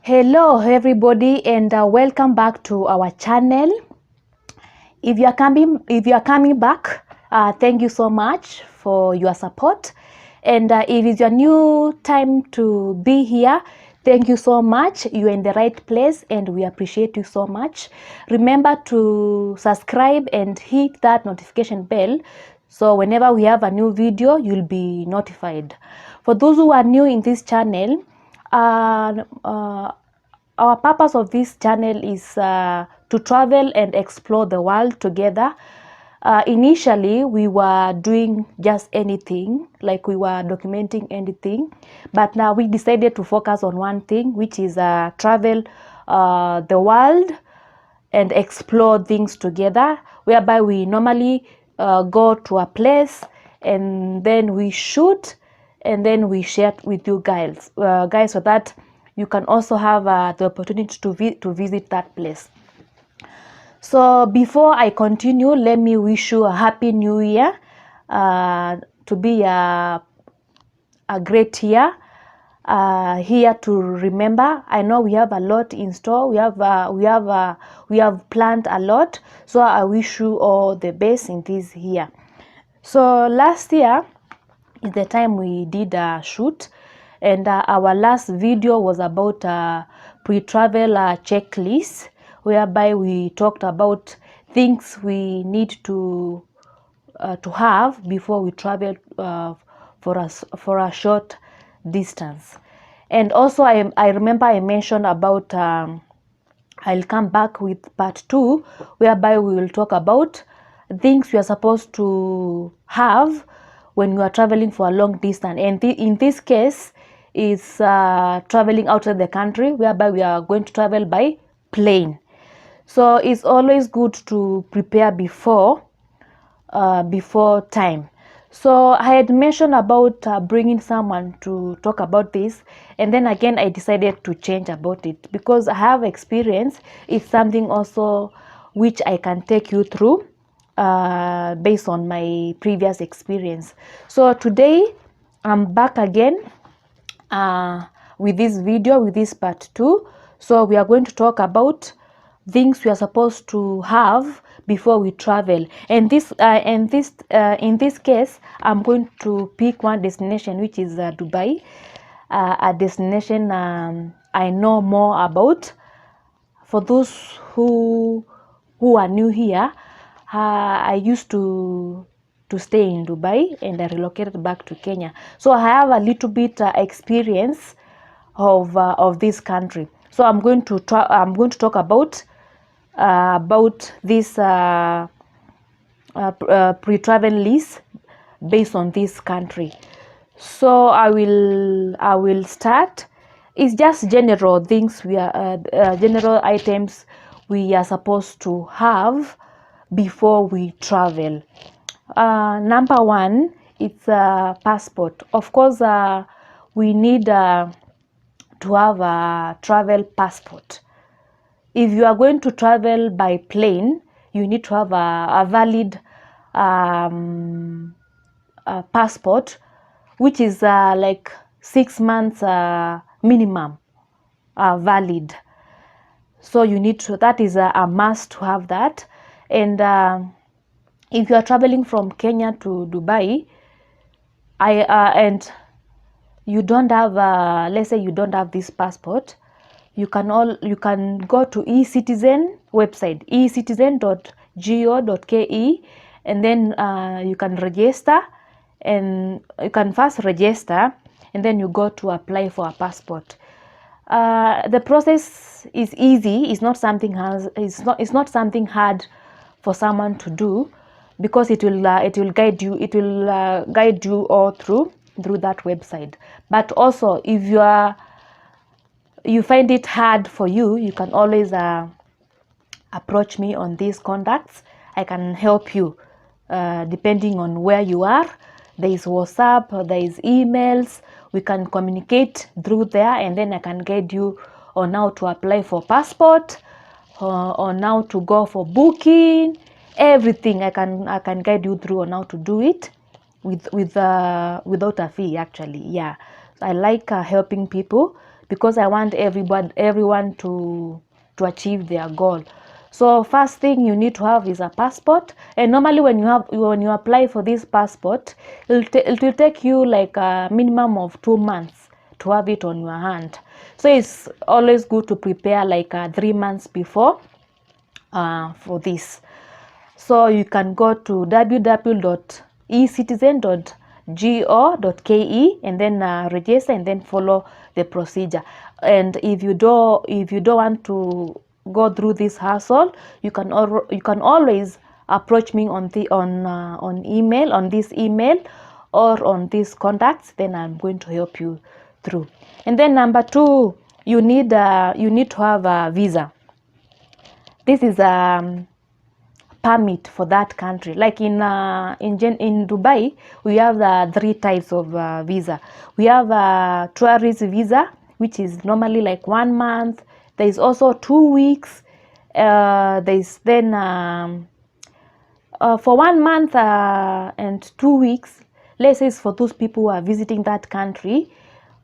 Hello everybody, and welcome back to our channel. If you are coming back, thank you so much for your support. And if it's your new time to be here, thank you so much. You're in the right place and we appreciate you so much. Remember to subscribe and hit that notification bell, so whenever we have a new video, you'll be notified. For those who are new in this channel, our purpose of this channel is to travel and explore the world together. Initially, we were doing just anything, like we were documenting anything, but now we decided to focus on one thing, which is travel the world and explore things together, whereby we normally go to a place and then we shoot and then we share with you guys, so that you can also have the opportunity to visit that place. So before I continue, let me wish you a happy new year, to be a great year, here to remember. I know we have a lot in store. We have planned a lot, so I wish you all the best in this year. So last year is the time we did a shoot, and our last video was about pre-travel checklist, whereby we talked about things we need to have before we travel for a short distance. And also I remember I mentioned about I'll come back with part 2, whereby we will talk about things we are supposed to have when you are traveling for a long distance. And in this case is traveling outside the country, whereby we are going to travel by plane. So it's always good to prepare before time. So I had mentioned about bringing someone to talk about this, and then again I decided to change about it because I have experience. It's something also which I can take you through based on my previous experience. So today I'm back again with this video, with this part 2. So we are going to talk about things we are supposed to have before we travel. And in this case, I'm going to pick one destination, which is Dubai, a destination I know more about. For those who are new here, I used to stay in Dubai and I relocated back to Kenya. So I have a little bit experience of this country. So I'm going to talk about this pre-travel list based on this country. So I will start. It's just general things general items we are supposed to have before we travel. Number 1, it's a passport. Of course, we need to have a travel passport. If you are going to travel by plane, you need to have a valid passport, which is like 6 months minimum valid. So you need to, that is a must to have that. And if you are traveling from Kenya to Dubai, and you don't have let's say you don't have this passport, you can go to eCitizen website, ecitizen.go.ke, and then you can register, and you can first register and then you go to apply for a passport. The process is easy. It's not something hard for someone to do, because it will guide you. It will guide you all through that website. But also, if you find it hard for you, you can always approach me on these contacts. I can help you depending on where you are. There is WhatsApp, there is emails. We can communicate through there, and then I can guide you on how to apply for passport, on how to go for booking, everything. I can guide you through on how to do it without a fee, actually. Yeah, I like helping people because I want everyone to achieve their goal. So first thing you need to have is a passport, and normally when you apply for this passport, it will take you like a minimum of 2 months to have it on your hand. So it's always good to prepare like 3 months before for this. So you can go to www.ecitizen.go.ke and then register and then follow the procedure. And if you don't want to go through this hassle, you can always approach me on email, on this email or on these contacts. Then I'm going to help you through. And then number 2, you need to have a visa. This is permit for that country. Like in Dubai, we have the 3 types of visa. We have a tourist visa, which is normally like 1 month. There is also 2 weeks. There is then for 1 month and 2 weeks. Let's say it's for those people who are visiting that country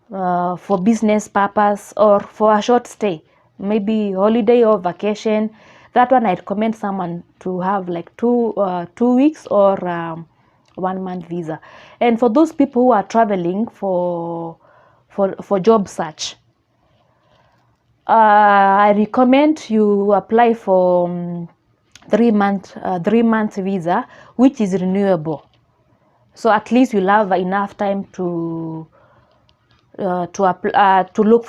for business purpose or for a short stay, maybe holiday or vacation. That one I recommend someone to have like 2 weeks or 1 month visa. And for those people who are traveling for job search, I recommend you apply for 3 month visa, which is renewable. So at least you'll have enough time to look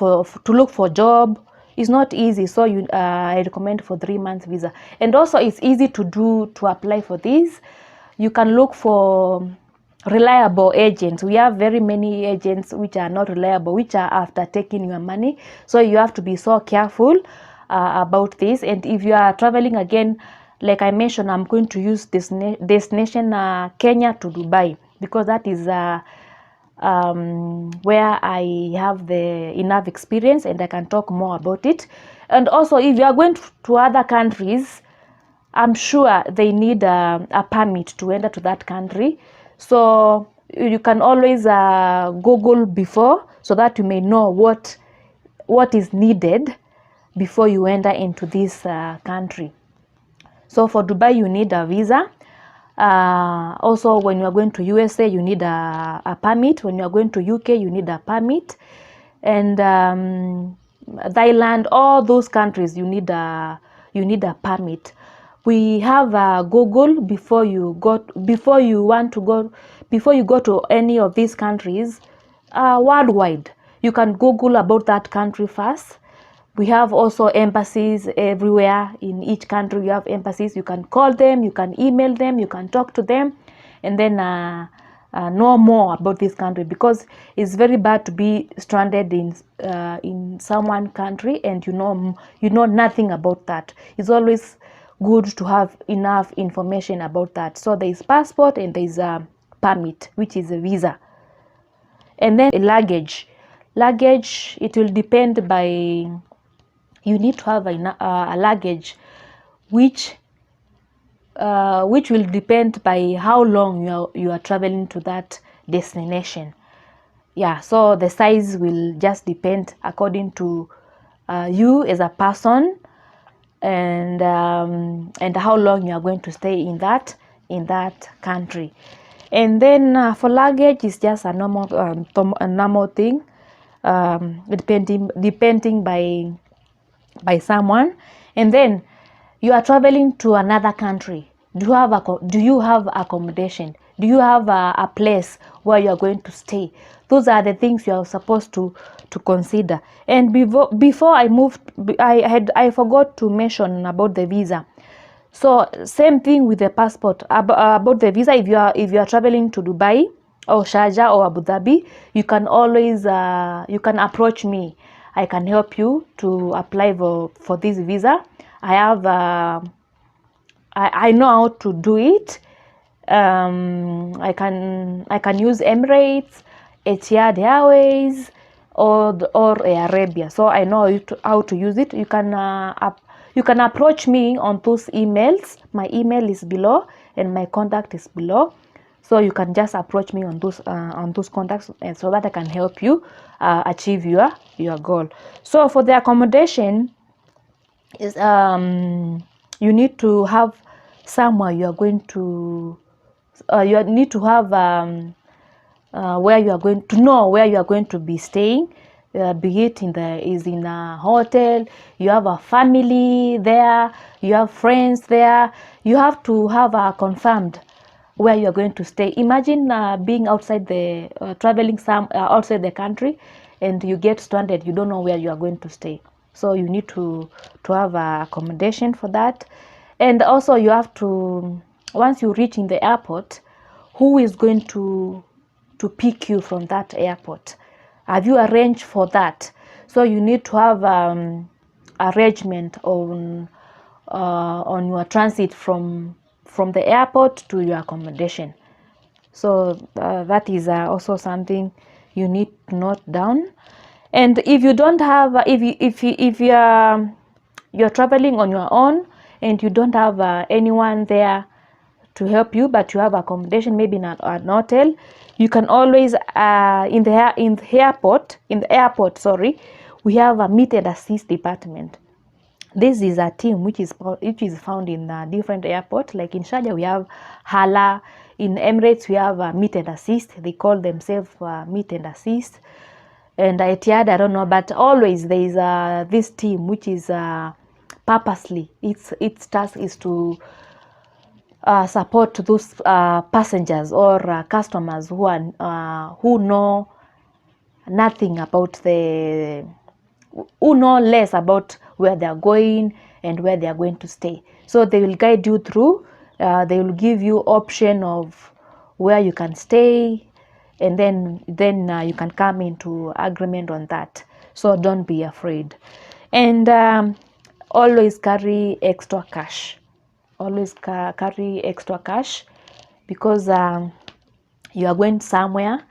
for job. It's not easy, so I recommend for 3 month visa. And also it's easy to apply for this. You can look for reliable agents. We have very many agents which are not reliable, which are after taking your money. So you have to be so careful about this. And if you are traveling again, like I mentioned, I'm going to use this destination Kenya to Dubai, because that is where I have the enough experience and I can talk more about it. And also if you are going to other countries, I'm sure they need a permit to enter to that country. So you can always Google before, so that you may know what is needed before you enter into this country. So for Dubai, you need a visa. Also, when you are going to USA, you need a permit. When you are going to UK, you need a permit. And Thailand, all those countries, you need a permit. We have Google before you go to any of these countries worldwide. You can Google about that country first. We have also embassies everywhere. In each country we have embassies. You can call them, you can email them, you can talk to them, and then know more about this country, because it's very bad to be stranded in someone country and you know nothing about that. It's always good to have enough information about that. So there is passport and there is a permit, which is a visa. And then luggage, it will depend by. You need to have a luggage which will depend by how long you are traveling to that destination. Yeah, so the size will just depend according to you as a person, and how long you are going to stay in that country. And then for luggage, it's just a normal thing, depending by someone. And then you are traveling to another country. Do you have accommodation? Do you have a place where you are going to stay? Those are the things you are supposed to consider. And before I moved, I forgot to mention about the visa. So same thing with the passport. About the visa, if you are traveling to Dubai or Sharjah or Abu Dhabi, you can always you can approach me. I can help you to apply for this visa. I have I know how to do it. I can use Emirates, Etihad Airways, or Air Arabia. So I know how to use it. You can approach me on those emails. My email is below and my contact is below. So you can just approach me on those contacts, and so that I can help you achieve your your goal. So for the accommodation is you need to have somewhere you are going to you need to have where you are going to know where you are going to be staying, be it in a hotel, you have a family there, you have friends there. You have to have a confirmed where you are going to stay. Imagine being outside the traveling outside the country, and you get stranded, you don't know where you are going to stay. So you need to have accommodation for that. And also you have to, once you reach in the airport, who is going to pick you from that airport? Have you arranged for that? So you need to have arrangement on your transit from the airport to your accommodation. So that is also something you need to note down. And if you don't have, if you're traveling on your own and you don't have anyone there to help you, but you have accommodation, maybe in an hotel, you can always in the airport, sorry, we have a meet and assist department. This is a team which is found in different airports. Like in Sharjah we have Hala, in Emirates we have meet and assist. They call themselves meet and assist. And Etihad, I don't know, but always there is this team which is purposely, its task is to support those passengers or customers who are who know nothing about who know less about where they are going and where they are going to stay. So they will guide you through. They will give you option of where you can stay, and then you can come into agreement on that. So don't be afraid, and always carry extra cash. Always carry extra cash, because you are going somewhere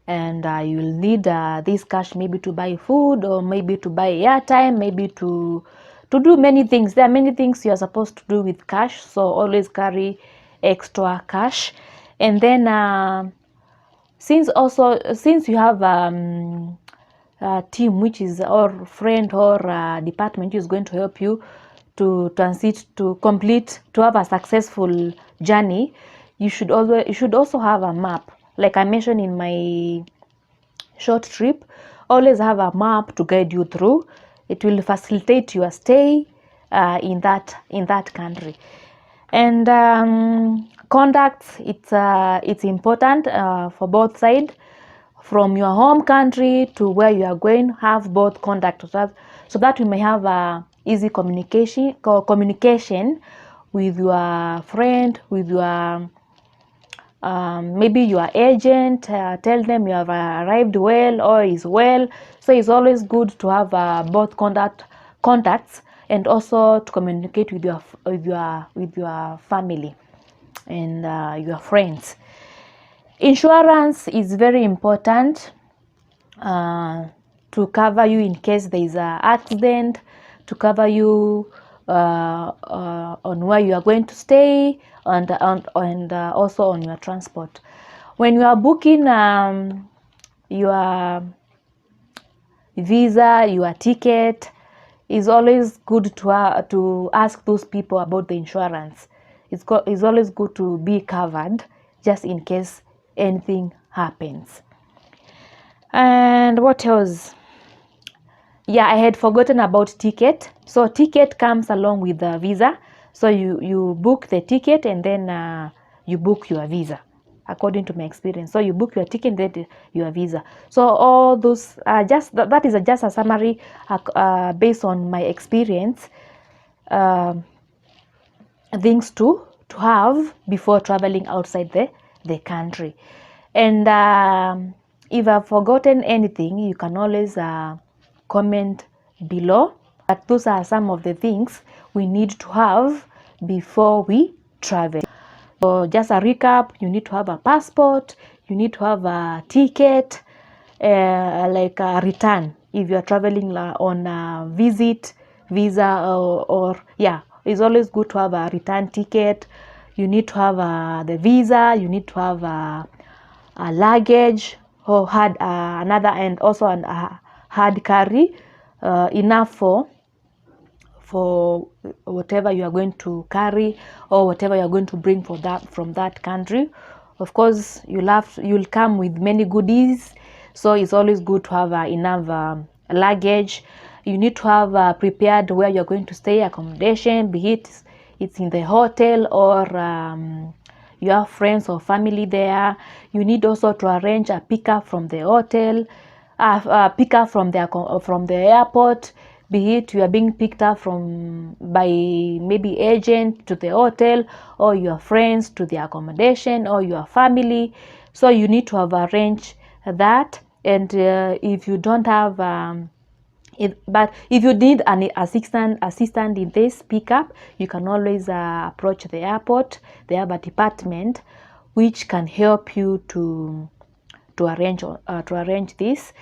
and you will need this cash, maybe to buy food, or maybe to buy airtime, maybe to do many things. There are many things you are supposed to do with cash, so always carry extra cash. And then since you have a team which is, or friend, or department is going to help you to transit, to have a successful journey, you should also have a map. Like I mentioned in my short trip, always have a map to guide you through. It will facilitate your stay in that country. And contacts, it's important for both sides. From your home country to where you are going, have both contacts, so that you may have easy communication with your friend, with your maybe your agent. Tell them you have arrived well or is well. So it's always good to have both contacts, and also to communicate with your family and your friends. Insurance is very important to cover you in case there is an accident, to cover you on where you are going to stay, and also on your transport. When you are booking your visa, your ticket, it's always good to ask those people about the insurance. It's always good to be covered, just in case anything happens. And what else? Yeah, I had forgotten about ticket. So ticket comes along with the visa. So you book the ticket, and then you book your visa, according to my experience. So you book your ticket, then your visa. So all those that is just a summary based on my experience, things to have before traveling outside the country. And if I've forgotten anything, you can always comment below. But those are some of the things we need to have before we travel. So just a recap: you need to have a passport, you need to have a ticket, like a return if you are traveling on a visa, or yeah, it's always good to have a return ticket. You need to have the visa, you need to have a luggage, or had another, and also hard carry, enough for whatever you are going to carry or whatever you are going to bring for that from that country. Of course, you'll come with many goodies, so it's always good to have enough luggage. You need to have prepared where you're going to stay, accommodation, be it's in the hotel or you have friends or family there. You need also to arrange a pickup from the hotel, pickup from the airport, be it you are being picked up from by maybe agent to the hotel, or your friends to the accommodation, or your family. So you need to have arranged that. And if you don't have but if you need an assistant in this pickup, you can always approach the airport. They have a department which can help you to arrange this.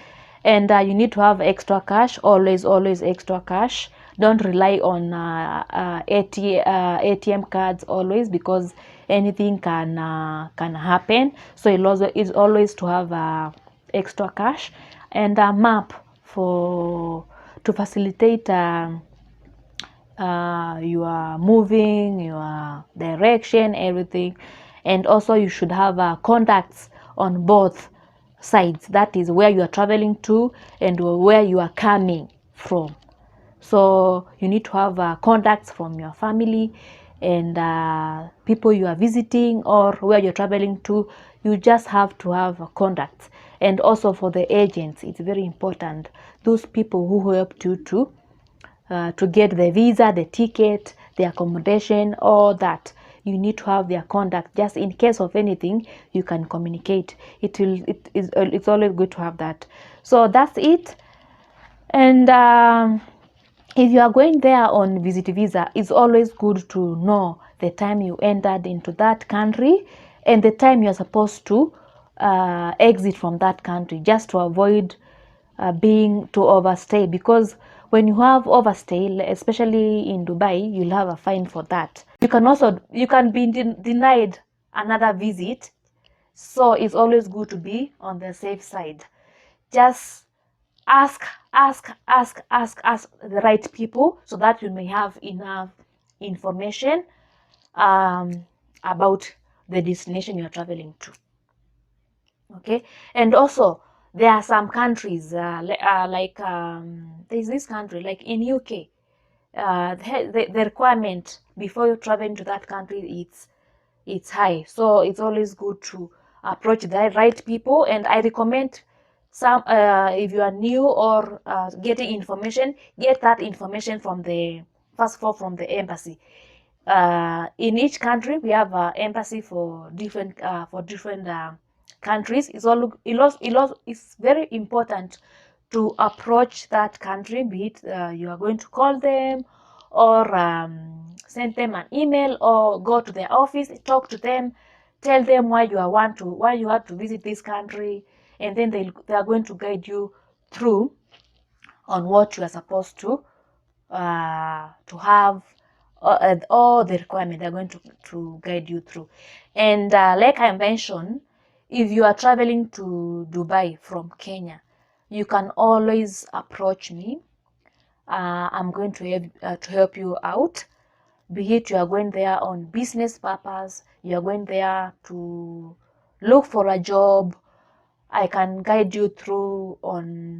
And you need to have extra cash, always extra cash. Don't rely on ATM cards always, because anything can happen. So it's always to have extra cash, and a map to facilitate your moving, your direction, everything. And also you should have contacts on both sides, that is where you are traveling to and where you are coming from. So you need to have contacts from your family and people you are visiting or where you're traveling to. You just have to have contacts. And also for the agents, it's very important, those people who helped you to get the visa, the ticket, the accommodation, all that. You need to have their contact. Just in case of anything, you can communicate. It's always good to have that. So that's it. And if you are going there on visit visa, it's always good to know the time you entered into that country and the time you're supposed to exit from that country, just to avoid being to overstay. Because when you have overstay, especially in Dubai, you'll have a fine for that. You can be denied another visit. So it's always good to be on the safe side. Just ask the right people, so that you may have enough information about the destination you're traveling to. Okay. And also there are some countries like there's this country like in UK, the requirement before you travel into that country, it's high. So it's always good to approach the right people. And I recommend some if you are new or getting information, get that information from the first of all from the embassy. In each country we have an embassy for different countries. It's very important to approach that country, be it you are going to call them or send them an email or go to their office, talk to them, tell them why you want to visit this country, and then they are going to guide you through on what you are supposed to have, all the requirements they're going to guide you through. And like I mentioned, if you are traveling to Dubai from Kenya, you can always approach me. I'm going to help you out. Be it you are going there on business purpose, you are going there to look for a job, I can guide you through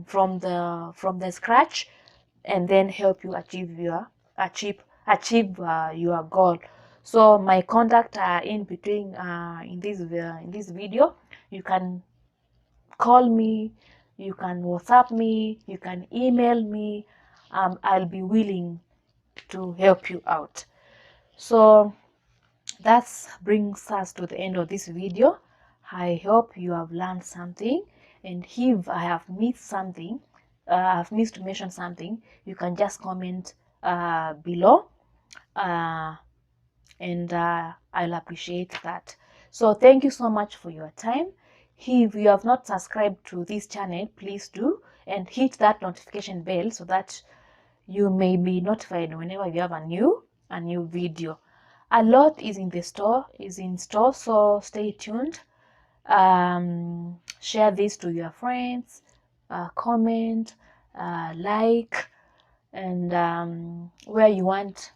from the scratch, and then help you achieve your goal. So my contact are in between in this video. You can call me, you can WhatsApp me, you can email me. I'll be willing to help you out. So that brings us to the end of this video. I hope you have learned something, and if I have missed something, I've missed to mention something, you can just comment below, and I'll appreciate that. So thank you so much for your time. If you have not subscribed to this channel, please do, and hit that notification bell so that you may be notified whenever you have a new video. A lot is in store, so stay tuned. Share this to your friends, comment, like, and where you want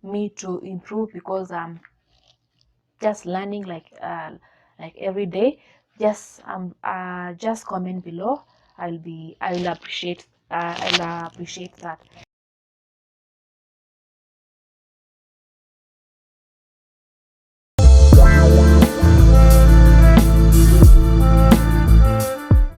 me to improve, because I'm just learning like every day. Just comment below. I'll appreciate that.